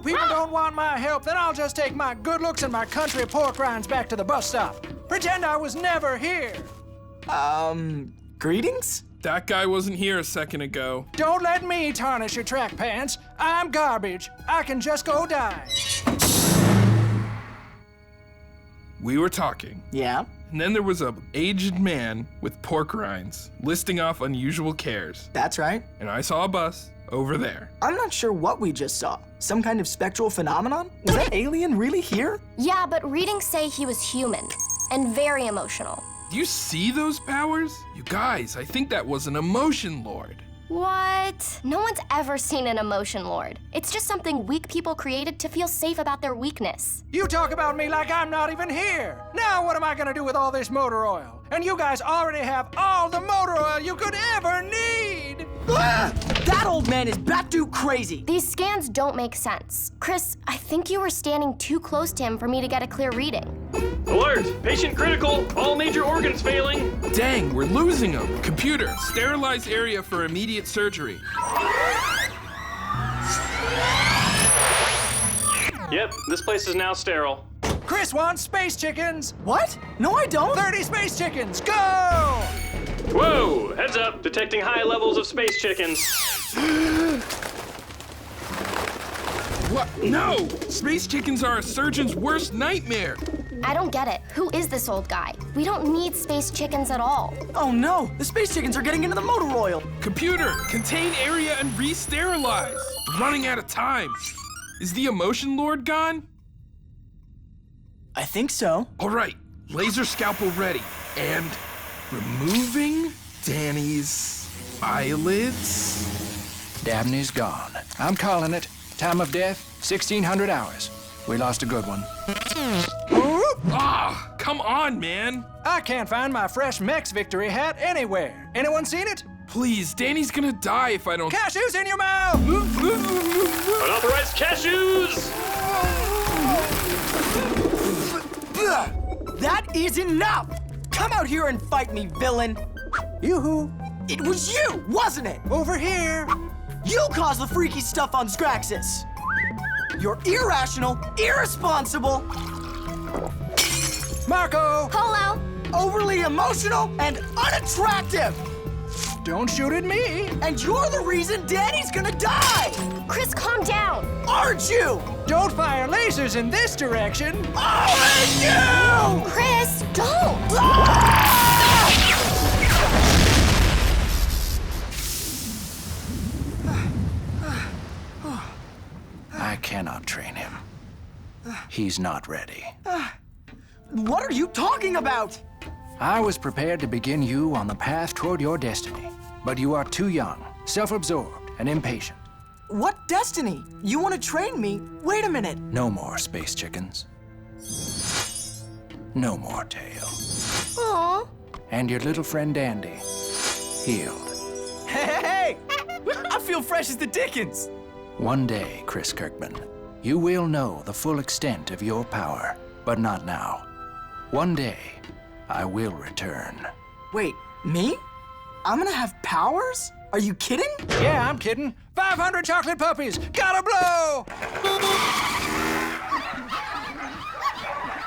you people don't want my help, then I'll just take my good looks and my country pork rinds back to the bus stop. Pretend I was never here. Greetings? That guy wasn't here a second ago. Don't let me tarnish your track pants. I'm garbage. I can just go die. We were talking. Yeah? And then there was a aged man with pork rinds listing off unusual cares. That's right. And I saw a bus over there. I'm not sure what we just saw. Some kind of spectral phenomenon? Was that alien really here? Yeah, but readings say he was human and very emotional. Do you see those powers? You guys, I think that was an emotion lord. What? No one's ever seen an emotion lord. It's just something weak people created to feel safe about their weakness. You talk about me like I'm not even here. Now what am I gonna do with all this motor oil? And you guys already have all the motor oil you could ever need. Ah! That old man is bat-dude crazy. These scans don't make sense. Chris, I think you were standing too close to him for me to get a clear reading. Alert! Patient critical! All major organs failing! Dang, we're losing him. Computer, sterilize area for immediate surgery. Yep, this place is now sterile. Chris wants space chickens. What? No, I don't. 30 space chickens, go! Whoa! Heads up! Detecting high levels of space chickens. What? No! Space chickens are a surgeon's worst nightmare. I don't get it. Who is this old guy? We don't need space chickens at all. Oh no, the space chickens are getting into the motor oil. Computer, contain area and re-sterilize. We're running out of time. Is the emotion lord gone? I think so. All right, laser scalpel ready. And removing Danny's eyelids. Dabney's gone. I'm calling it. Time of death, 1600 hours. We lost a good one. Ah, come on, man. I can't find my fresh Mex victory hat anywhere. Anyone seen it? Please, Danny's gonna die if I don't... Cashews in your mouth! Unauthorized cashews! That is enough! Come out here and fight me, villain! Yoo-hoo. It was you, wasn't it? Over here. You caused the freaky stuff on Scraxus. You're irrational, irresponsible, Marco! Polo! overly emotional, and unattractive! Don't shoot at me! And you're the reason Danny's gonna die! Chris, calm down! Aren't you? Don't fire lasers in this direction! Aren't you? Chris, don't! I cannot train him. He's not ready. What are you talking about? I was prepared to begin you on the path toward your destiny, but you are too young, self-absorbed, and impatient. What destiny? You want to train me? Wait a minute. No more space chickens. No more tail. Aw. And your little friend Dandy, healed. Hey! I feel fresh as the dickens. One day, Chris Kirkman, you will know the full extent of your power, but not now. One day, I will return. Wait, me? I'm gonna have powers? Are you kidding? Yeah, I'm kidding. 500 chocolate puppies, gotta blow!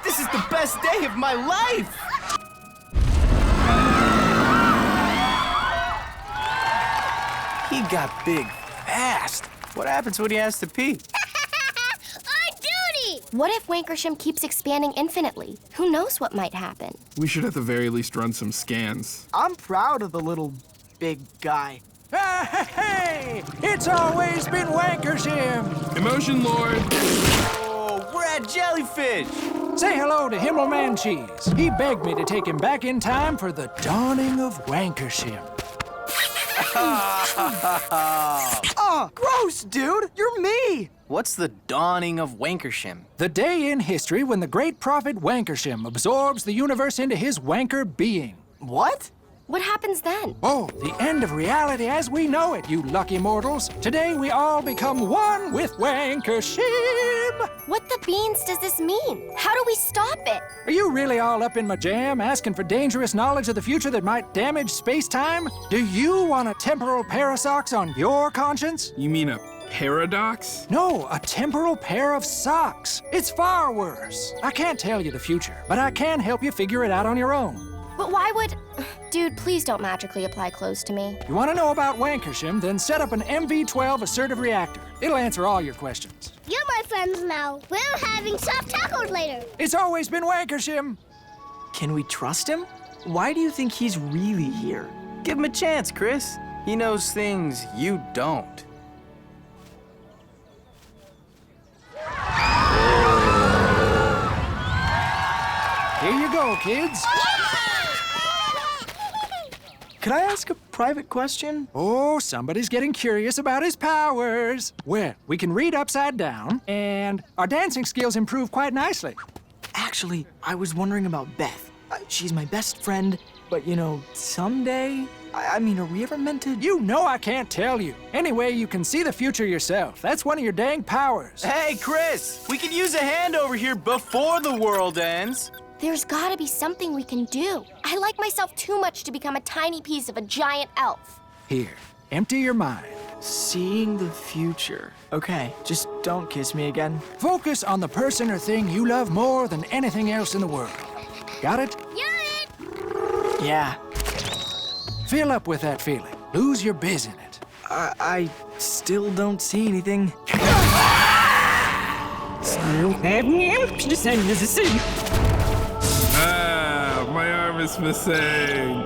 This is the best day of my life! He got big fast. What happens when he has to pee? On duty! What if wankershim keeps expanding infinitely? Who knows what might happen? We should at the very least run some scans. I'm proud of the little big guy. Hey! It's always been wankershim! Emotion Lord! Oh, we're at Jellyfish! Say hello to Himmelman Cheese. He begged me to take him back in time for the dawning of wankershim. Gross, dude! You're me! What's the dawning of wankershim? The day in history when the great prophet Wankershim absorbs the universe into his wanker being. What? What happens then? Oh, the end of reality as we know it, you lucky mortals. Today we all become one with Wankershim. What the beans does this mean? How do we stop it? Are you really all up in my jam, asking for dangerous knowledge of the future that might damage space-time? Do you want a temporal parasox on your conscience? You mean a paradox? No, a temporal pair of socks. It's far worse. I can't tell you the future, but I can help you figure it out on your own. But why would... Dude, please don't magically apply clothes to me. You want to know about wankershim, then set up an MV-12 assertive reactor. It'll answer all your questions. You're my friends now. We're having soft tacos later. It's always been wankershim. Can we trust him? Why do you think he's really here? Give him a chance, Chris. He knows things you don't. Here you go, kids. Could I ask a private question? Oh, somebody's getting curious about his powers. Well, we can read upside down, and our dancing skills improve quite nicely. Actually, I was wondering about Beth. She's my best friend, but you know, someday... I mean, are we ever meant to... You know I can't tell you. Anyway, you can see the future yourself. That's one of your dang powers. Hey, Chris, we could use a hand over here before the world ends. There's gotta be something we can do. I like myself too much to become a tiny piece of a giant elf. Here, empty your mind. Seeing the future. Okay, just don't kiss me again. Focus on the person or thing you love more than anything else in the world. Got it? Yeah. Fill up with that feeling. Lose your biz in it. I still don't see anything. Ah, my arm is missing.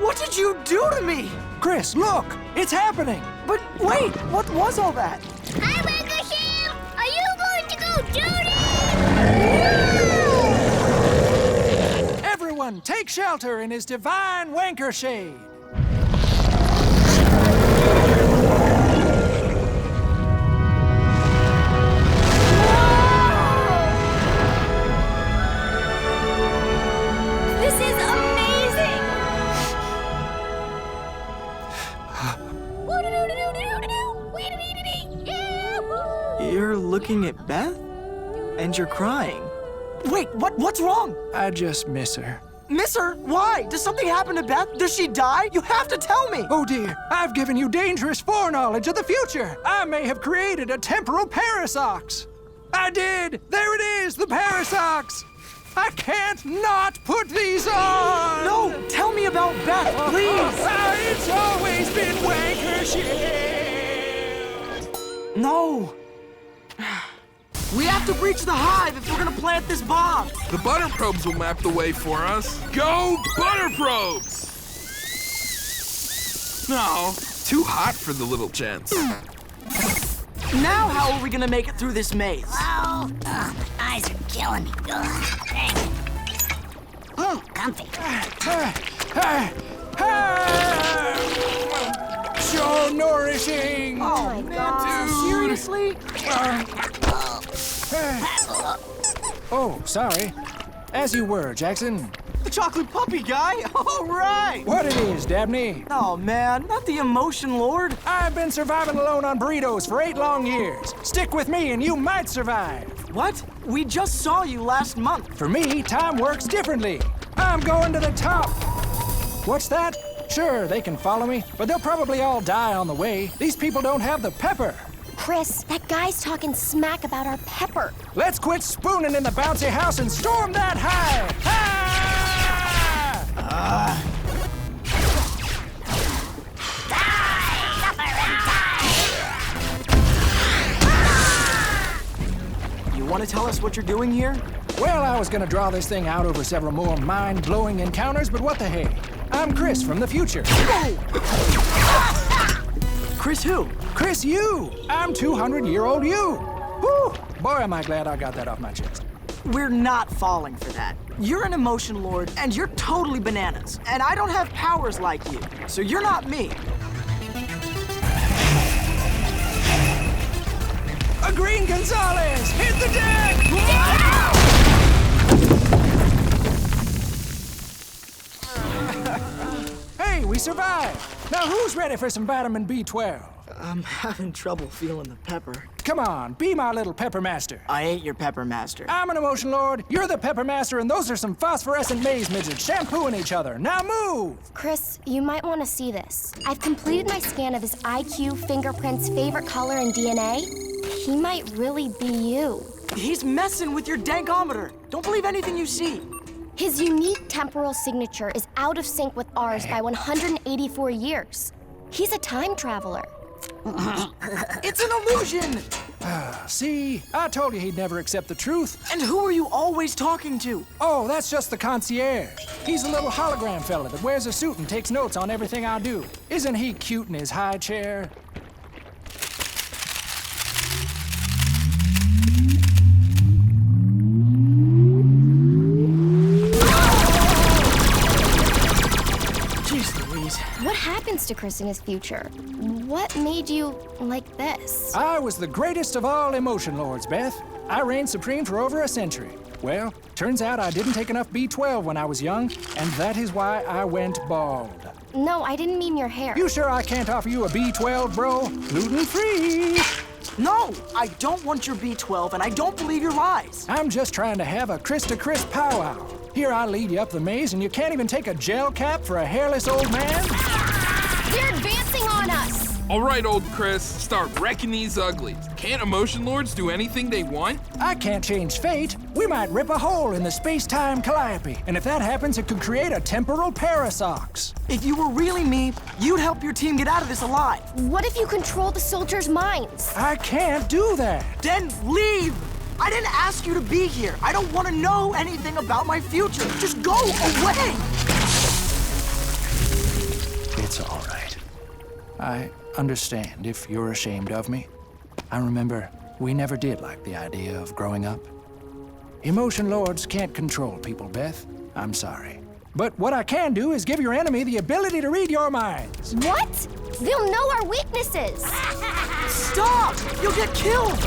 What did you do to me? Chris, look! It's happening! But wait, what was all that? Hi, wankershim. Are you going to go dirty? Everyone, take shelter in his divine wanker shade. This is amazing! You're looking at Beth? And you're crying. Wait, what's wrong? I just miss her. Miss her? Why? Does something happen to Beth? Does she die? You have to tell me! Oh dear, I've given you dangerous foreknowledge of the future. I may have created a temporal parasox. I did! There it is, the parasox! I can't not put these on! No, tell me about Beth, please! It's always been wanker shit! No! We have to breach the hive if we're gonna plant this bomb! The butter probes will map the way for us. Go butter probes! No, too hot for the little gents. Now how are we gonna make it through this maze? Oh, my eyes are killing me. Dang. Comfy. So nourishing! Oh, man, seriously? Oh, sorry. As you were, Jackson. The chocolate puppy guy? All right! What it is, Dabney? Oh, man, not the emotion lord. I've been surviving alone on burritos for 8 long years. Stick with me and you might survive. What? We just saw you last month. For me, time works differently. I'm going to the top. What's that? Sure, they can follow me, but they'll probably all die on the way. These people don't have the pepper. Chris, that guy's talking smack about our pepper. Let's quit spooning in the bouncy house and storm that hive! You want to tell us what you're doing here? Well, I was gonna draw this thing out over several more mind-blowing encounters, but what the hey? I'm Chris from the future. Chris who? Chris you! I'm 200-year-old you! Whew! Boy, am I glad I got that off my chest. We're not falling for that. You're an emotion lord, and you're totally bananas. And I don't have powers like you, so you're not me. A green Gonzalez! Hit the deck! Hey, we survived! Now who's ready for some vitamin B12? I'm having trouble feeling the pepper. Come on, be my little pepper master. I ain't your pepper master. I'm an emotion lord, you're the pepper master, and those are some phosphorescent maze midgets shampooing each other. Now move! Chris, you might want to see this. I've completed my scan of his IQ, fingerprints, favorite color, and DNA. He might really be you. He's messing with your dankometer. Don't believe anything you see. His unique temporal signature is out of sync with ours by 184 years. He's a time traveler. It's an illusion! See, I told you he'd never accept the truth. And who are you always talking to? Oh, that's just the concierge. He's a little hologram fella that wears a suit and takes notes on everything I do. Isn't he cute in his high chair? Jeez Louise. What happens to Chris in his future? What made you like this? I was the greatest of all emotion lords, Beth. I reigned supreme for over a century. Well, turns out I didn't take enough B12 when I was young, and that is why I went bald. No, I didn't mean your hair. You sure I can't offer you a B12, bro? Gluten-free. No, I don't want your B12, and I don't believe your lies. I'm just trying to have a Chris-to-Chris powwow. Here I lead you up the maze, and you can't even take a gel cap for a hairless old man? They're advancing on us! All right, old Chris, start wrecking these uglies. Can't emotion lords do anything they want? I can't change fate. We might rip a hole in the space-time calliope, and if that happens, it could create a temporal paradox. If you were really me, you'd help your team get out of this alive. What if you control the soldiers' minds? I can't do that. Then leave! I didn't ask you to be here. I don't want to know anything about my future. Just go away! It's all right. I understand if you're ashamed of me. I remember we never did like the idea of growing up. Emotion lords can't control people, Beth. I'm sorry. But what I can do is give your enemy the ability to read your minds. What? They'll know our weaknesses! Stop! You'll get killed!